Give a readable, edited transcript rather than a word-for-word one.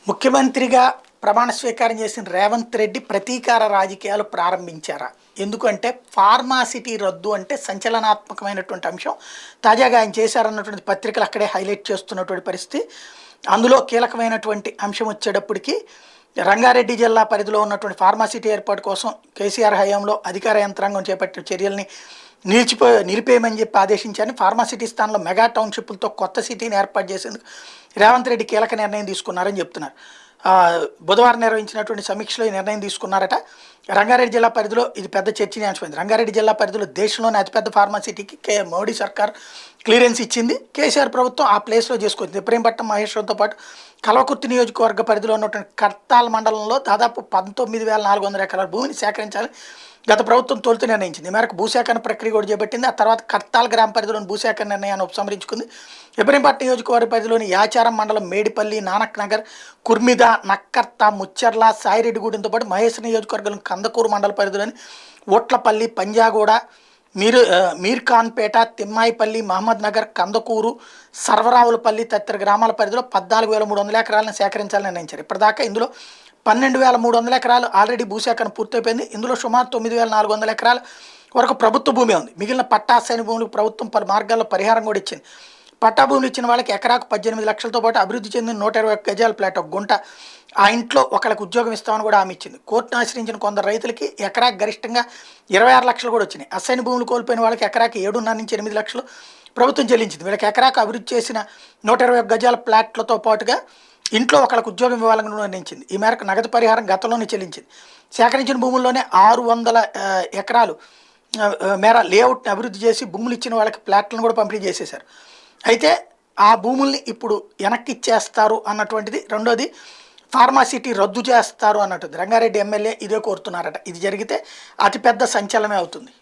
ముఖ్యమంత్రిగా ప్రమాణ స్వీకారం చేసిన రేవంత్ రెడ్డి ప్రతీకార రాజకీయాలు ప్రారంభించారా? ఎందుకంటే ఫార్మాసిటీ రద్దు అంటే సంచలనాత్మకమైనటువంటి అంశం. తాజాగా ఆయన చేశారన్నటువంటి పత్రికలు అక్కడే హైలైట్ చేస్తున్నటువంటి పరిస్థితి. అందులో కీలకమైనటువంటి అంశం వచ్చేటప్పటికి రంగారెడ్డి జిల్లా పరిధిలో ఉన్నటువంటి ఫార్మాసిటీ ఏర్పాటు కోసం కేసీఆర్ హయాంలో అధికార యంత్రాంగం చేపట్టిన చర్యల్ని నిలిపేయమని చెప్పి ఆదేశించారని, ఫార్మాసిటీ స్థానంలో మెగా టౌన్షిప్లతో కొత్త సిటీని ఏర్పాటు చేసేందుకు రేవంత్ రెడ్డి కీలక నిర్ణయం తీసుకున్నారని చెప్తున్నారు. బుధవారం నిర్వహించినటువంటి సమీక్షలో ఈ నిర్ణయం తీసుకున్నారట. రంగారెడ్డి జిల్లా పరిధిలో ఇది పెద్ద చర్చనీయాంశమైంది. రంగారెడ్డి జిల్లా పరిధిలో దేశంలోని అతిపెద్ద ఫార్మాసిటీకి మోడీ సర్కార్ క్లియరెన్స్ ఇచ్చింది. కేసీఆర్ ప్రభుత్వం ఆ ప్లేస్లో చేసుకుంది. ఇబ్రహీంపట్నం మహేశ్వరంతో పాటు కల్వకుర్తి నియోజకవర్గ పరిధిలో ఉన్నటువంటి కర్తాల్ మండలంలో దాదాపు 19,400 ఎకరాల భూమిని సేకరించాలని గత ప్రభుత్వం తొలుత నిర్ణయించింది. ఈ మేరకు భూసేకరణ ప్రక్రియ కూడా చేపట్టింది. ఆ తర్వాత కర్తాల్ గ్రామ పరిధిలోని భూసేకరణ నిర్ణయాన్ని ఉపసంహరించుకుంది. ఇబ్రహీంపట్నం నియోజకవర్గ పరిధిలోని యాచారం మండలం మేడిపల్లి, నానక్ నగర్, కుర్మిద, నక్కర్త, ముచ్చర్ల, సాయిరెడ్డిగూడెంతో పాటు మహేశ్వర నియోజకవర్గం కందకూరు మండల పరిధిలోని ఓట్లపల్లి, పంజాగూడ, మీర్ఖాన్పేట, తిమ్మాయిపల్లి, మహమ్మద్ నగర్, కందకూరు, సర్వరావులపల్లి తదితర గ్రామాల పరిధిలో 14,300 ఎకరాలను సేకరించాలని నిర్ణయించారు. ఇప్పటిదాకా ఇందులో 12,300 ఎకరాలు ఆల్రెడీ భూసేకరణ పూర్తయిపోయింది. ఇందులో సుమారు 9,400 ఎకరాల వరకు ప్రభుత్వ భూమి ఉంది. మిగిలిన పట్టా అసైన్ భూములకు ప్రభుత్వం పలు మార్గాల్లో పరిహారం కూడా ఇచ్చింది. పట్టా భూములు ఇచ్చిన వాళ్ళకి ఎకరాకు 18 లక్షలతో పాటు అభివృద్ధి చెందిన 120 గజాల ప్లాట్, ఒక గుంట, ఆ ఇంట్లో ఒకళ్ళకి ఉద్యోగం ఇస్తామని కూడా హామీ ఇచ్చింది. కోర్టును ఆశ్రయించిన కొందరు రైతులకి ఎకరాకు గరిష్టంగా 26 లక్షలు కూడా వచ్చినాయి. అసైన్ భూములు కోల్పోయిన వాళ్ళకి ఎకరాకి 7.5 నుంచి 8 లక్షలు ప్రభుత్వం చెల్లించింది. వీళ్ళకి ఎకరాకు అభివృద్ధి చేసిన 120 గజాల ప్లాట్లతో పాటుగా ఇంట్లో ఒకళ్ళకు ఉద్యోగం ఇవ్వాలని నిర్ణయించింది. ఈ మేరకు నగదు పరిహారం గతంలోనే చెల్లించింది. సేకరించిన భూముల్లోనే 600 ఎకరాలు మేర లేఅవుట్ని అభివృద్ధి చేసి భూములు ఇచ్చిన వాళ్ళకి ప్లాట్లను కూడా పంపిణీ చేసేశారు. అయితే ఆ భూముల్ని ఇప్పుడు వెనక్కి ఇచ్చేస్తారు అన్నటువంటిది. రెండోది, ఫార్మాసిటీ రద్దు చేస్తారు అన్నట్టు రంగారెడ్డి ఎమ్మెల్యే ఇదే కోరుతున్నారట. ఇది జరిగితే అతిపెద్ద సంచలనమే అవుతుంది.